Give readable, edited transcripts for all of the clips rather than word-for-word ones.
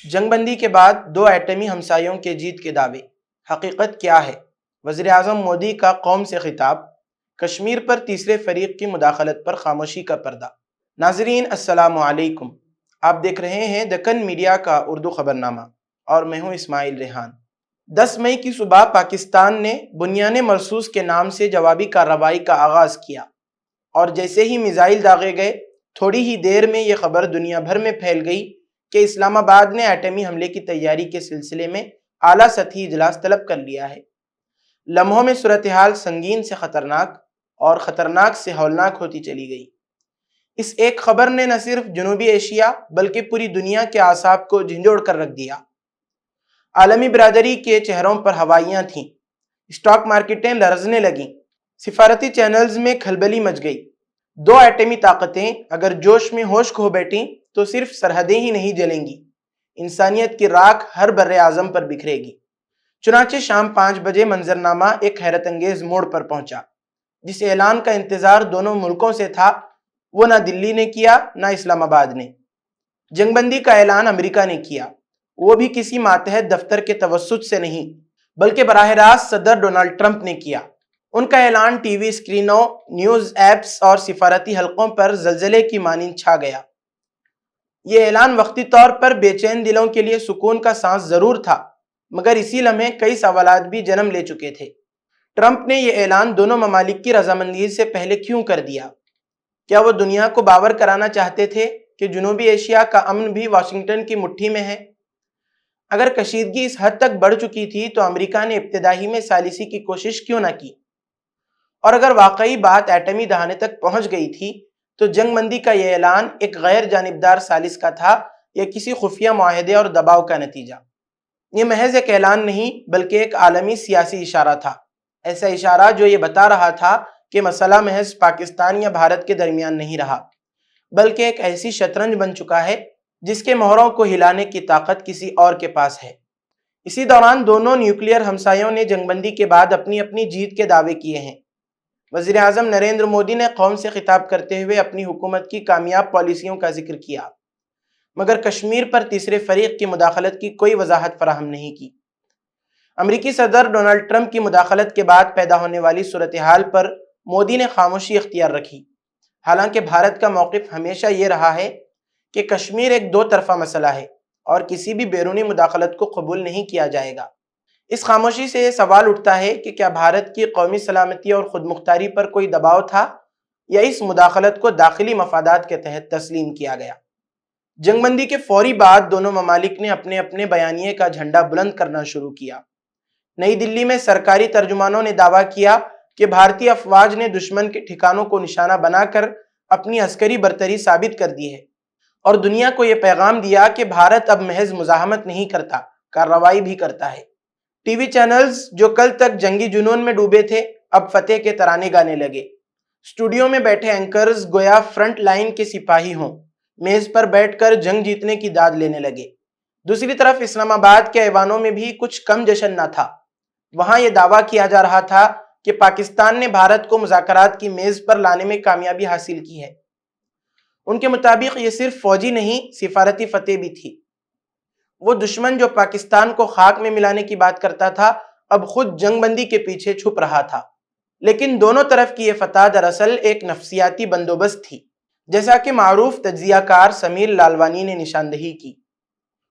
جنگ بندی کے بعد دو ایٹمی ہمسایوں کے جیت کے دعوے، حقیقت کیا ہے؟ وزیر اعظم مودی کا قوم سے خطاب، کشمیر پر تیسرے فریق کی مداخلت پر خاموشی کا پردہ۔ ناظرین السلام علیکم، آپ دیکھ رہے ہیں دکن میڈیا کا اردو خبرنامہ اور میں ہوں اسماعیل ریحان۔ 10 مئی کی صبح پاکستان نے بنیان مرصوص کے نام سے جوابی کارروائی کا آغاز کیا اور جیسے ہی میزائل داغے گئے، تھوڑی ہی دیر میں یہ خبر دنیا بھر میں پھیل گئی کہ اسلام آباد نے ایٹمی حملے کی تیاری کے سلسلے میں اعلیٰ سطحی اجلاس طلب کر لیا ہے۔ لمحوں میں صورتحال سنگین سے خطرناک اور خطرناک سے ہولناک ہوتی چلی گئی۔ اس ایک خبر نے نہ صرف جنوبی ایشیا بلکہ پوری دنیا کے اعصاب کو جھنجھوڑ کر رکھ دیا۔ عالمی برادری کے چہروں پر ہوائیاں تھیں، اسٹاک مارکیٹیں لرزنے لگیں، سفارتی چینلز میں کھلبلی مچ گئی۔ دو ایٹمی طاقتیں اگر جوش میں ہوش کھو بیٹھیں تو صرف سرحدیں ہی نہیں جلیں گی، انسانیت کی راکھ ہر بر اعظم پر بکھرے گی۔ چنانچہ شام 5 بجے منظرنامہ ایک حیرت انگیز موڑ پر پہنچا۔ جس اعلان کا انتظار دونوں ملکوں سے تھا، وہ نہ دلی نے کیا نہ اسلام آباد نے۔ جنگ بندی کا اعلان امریکہ نے کیا، وہ بھی کسی ماتحت دفتر کے توسط سے نہیں بلکہ براہ راست صدر ڈونلڈ ٹرمپ نے کیا۔ ان کا اعلان ٹی وی اسکرینوں، نیوز ایپس اور سفارتی حلقوں پر زلزلے کی مانند چھا گیا۔ یہ اعلان وقتی طور پر بے چین دلوں کے لیے سکون کا سانس ضرور تھا، مگر اسی لمحے کئی سوالات بھی جنم لے چکے تھے۔ ٹرمپ نے یہ اعلان دونوں ممالک کی رضامندی سے پہلے کیوں کر دیا؟ کیا وہ دنیا کو باور کرانا چاہتے تھے کہ جنوبی ایشیا کا امن بھی واشنگٹن کی مٹھی میں ہے؟ اگر کشیدگی اس حد تک بڑھ چکی تھی تو امریکہ نے ابتدائی میں ثالثی کی کوشش کیوں نہ کی؟ اور اگر واقعی بات ایٹمی دہانے تک پہنچ گئی تھی تو جنگ بندی کا یہ اعلان ایک غیر جانبدار ثالث کا تھا یا کسی خفیہ معاہدے اور دباؤ کا نتیجہ؟ یہ محض ایک اعلان نہیں بلکہ ایک عالمی سیاسی اشارہ تھا، ایسا اشارہ جو یہ بتا رہا تھا کہ مسئلہ محض پاکستان یا بھارت کے درمیان نہیں رہا، بلکہ ایک ایسی شطرنج بن چکا ہے جس کے مہروں کو ہلانے کی طاقت کسی اور کے پاس ہے۔ اسی دوران دونوں نیوکلیئر ہمسایوں نے جنگ بندی کے بعد اپنی اپنی جیت کے دعوے کیے ہیں۔ وزیر اعظم نریندر مودی نے قوم سے خطاب کرتے ہوئے اپنی حکومت کی کامیاب پالیسیوں کا ذکر کیا، مگر کشمیر پر تیسرے فریق کی مداخلت کی کوئی وضاحت فراہم نہیں کی۔ امریکی صدر ڈونلڈ ٹرمپ کی مداخلت کے بعد پیدا ہونے والی صورتحال پر مودی نے خاموشی اختیار رکھی، حالانکہ بھارت کا موقف ہمیشہ یہ رہا ہے کہ کشمیر ایک دو طرفہ مسئلہ ہے اور کسی بھی بیرونی مداخلت کو قبول نہیں کیا جائے گا۔ اس خاموشی سے یہ سوال اٹھتا ہے کہ کیا بھارت کی قومی سلامتی اور خود مختاری پر کوئی دباؤ تھا یا اس مداخلت کو داخلی مفادات کے تحت تسلیم کیا گیا؟ جنگ بندی کے فوری بعد دونوں ممالک نے اپنے اپنے بیانیے کا جھنڈا بلند کرنا شروع کیا۔ نئی دلی میں سرکاری ترجمانوں نے دعویٰ کیا کہ بھارتی افواج نے دشمن کے ٹھکانوں کو نشانہ بنا کر اپنی عسکری برتری ثابت کر دی ہے، اور دنیا کو یہ پیغام دیا کہ بھارت اب محض مزاحمت نہیں کرتا، کارروائی بھی کرتا ہے۔ ٹی وی چینلز جو کل تک جنگی جنون میں ڈوبے تھے اب فتح کے ترانے گانے لگے۔ اسٹوڈیو میں بیٹھے اینکرز گویا فرنٹ لائن کے سپاہی ہوں، میز پر بیٹھ کر جنگ جیتنے کی داد لینے لگے۔ دوسری طرف اسلام آباد کے ایوانوں میں بھی کچھ کم جشن نہ تھا۔ وہاں یہ دعویٰ کیا جا رہا تھا کہ پاکستان نے بھارت کو مذاکرات کی میز پر لانے میں کامیابی حاصل کی ہے۔ ان کے مطابق یہ صرف فوجی نہیں، سفارتی فتح بھی تھی۔ وہ دشمن جو پاکستان کو خاک میں ملانے کی بات کرتا تھا اب خود جنگ بندی کے پیچھے چھپ رہا تھا۔ لیکن دونوں طرف کی یہ فتح دراصل ایک نفسیاتی بندوبست تھی، جیسا کہ معروف تجزیہ کار سمیر لالوانی نے نشاندہی کی۔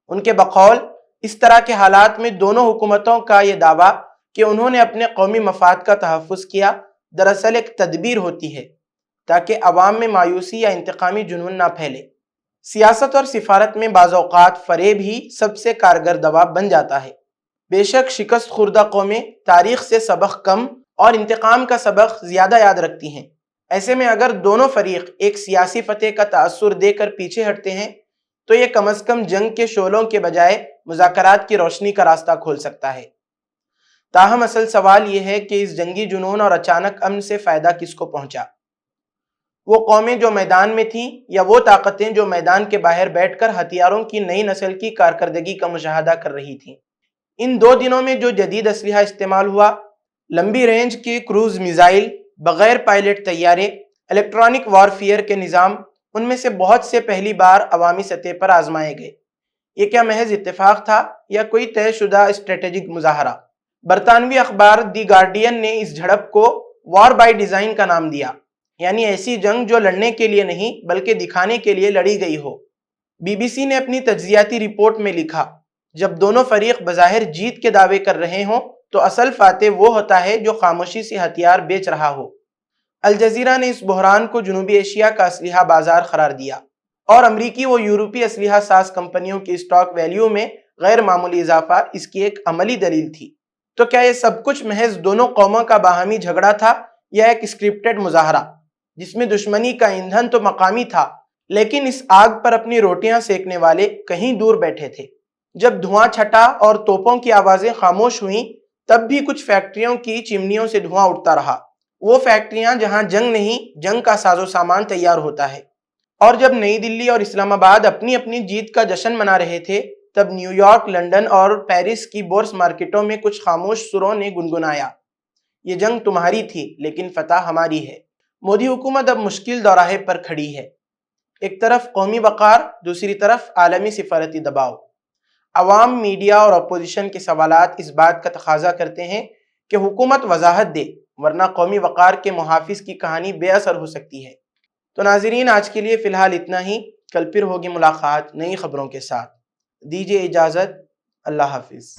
ان کے بقول اس طرح کے حالات میں دونوں حکومتوں کا یہ دعویٰ کہ انہوں نے اپنے قومی مفاد کا تحفظ کیا دراصل ایک تدبیر ہوتی ہے تاکہ عوام میں مایوسی یا انتقامی جنون نہ پھیلے۔ سیاست اور سفارت میں بعض اوقات فریب ہی سب سے کارگر دوا بن جاتا ہے۔ بے شک شکست خوردہ قومیں تاریخ سے سبق کم اور انتقام کا سبق زیادہ یاد رکھتی ہیں۔ ایسے میں اگر دونوں فریق ایک سیاسی فتح کا تأثر دے کر پیچھے ہٹتے ہیں تو یہ کم از کم جنگ کے شعلوں کے بجائے مذاکرات کی روشنی کا راستہ کھول سکتا ہے۔ تاہم اصل سوال یہ ہے کہ اس جنگی جنون اور اچانک امن سے فائدہ کس کو پہنچا؟ وہ قومیں جو میدان میں تھیں یا وہ طاقتیں جو میدان کے باہر بیٹھ کر ہتھیاروں کی نئی نسل کی کارکردگی کا مشاہدہ کر رہی تھیں؟ ان 2 دنوں میں جو جدید اسلحہ استعمال ہوا، لمبی رینج کے کروز میزائل، بغیر پائلٹ طیارے، الیکٹرانک وارفیئر کے نظام، ان میں سے بہت سے پہلی بار عوامی سطح پر آزمائے گئے۔ یہ کیا محض اتفاق تھا یا کوئی طے شدہ اسٹریٹجک مظاہرہ؟ برطانوی اخبار دی گارڈین نے اس جھڑپ کو وار بائی ڈیزائن کا نام دیا، یعنی ایسی جنگ جو لڑنے کے لیے نہیں بلکہ دکھانے کے لیے لڑی گئی ہو۔ بی بی سی نے اپنی تجزیاتی رپورٹ میں لکھا، جب دونوں فریق بظاہر جیت کے دعوے کر رہے ہوں تو اصل فاتح وہ ہوتا ہے جو خاموشی سے ہتھیار بیچ رہا ہو۔ الجزیرہ نے اس بحران کو جنوبی ایشیا کا اسلحہ بازار قرار دیا اور امریکی و یورپی اسلحہ ساز کمپنیوں کی اسٹاک ویلیو میں غیر معمولی اضافہ اس کی ایک عملی دلیل تھی۔ تو کیا یہ سب کچھ محض دونوں قوموں کا باہمی جھگڑا تھا یا ایک اسکرپٹڈ مظاہرہ جس میں دشمنی کا ایندھن تو مقامی تھا لیکن اس آگ پر اپنی روٹیاں سیکنے والے کہیں دور بیٹھے تھے؟ جب دھواں چھٹا اور توپوں کی آوازیں خاموش ہوئیں تب بھی کچھ فیکٹریوں کی چمنیوں سے دھواں اٹھتا رہا، وہ فیکٹریاں جہاں جنگ نہیں جنگ کا ساز و سامان تیار ہوتا ہے۔ اور جب نئی دلی اور اسلام آباد اپنی اپنی جیت کا جشن منا رہے تھے تب نیو یارک، لندن اور پیرس کی بورس مارکیٹوں میں کچھ خاموش سروں نے گنگنایا، یہ جنگ تمہاری تھی لیکن فتح ہماری ہے۔ مودی حکومت اب مشکل دوراہے پر کھڑی ہے، ایک طرف قومی وقار، دوسری طرف عالمی سفارتی دباؤ۔ عوام، میڈیا اور اپوزیشن کے سوالات اس بات کا تقاضا کرتے ہیں کہ حکومت وضاحت دے، ورنہ قومی وقار کے محافظ کی کہانی بے اثر ہو سکتی ہے۔ تو ناظرین، آج کے لیے فی الحال اتنا ہی، کل پھر ہوگی ملاقات نئی خبروں کے ساتھ۔ دیجیے اجازت، اللہ حافظ۔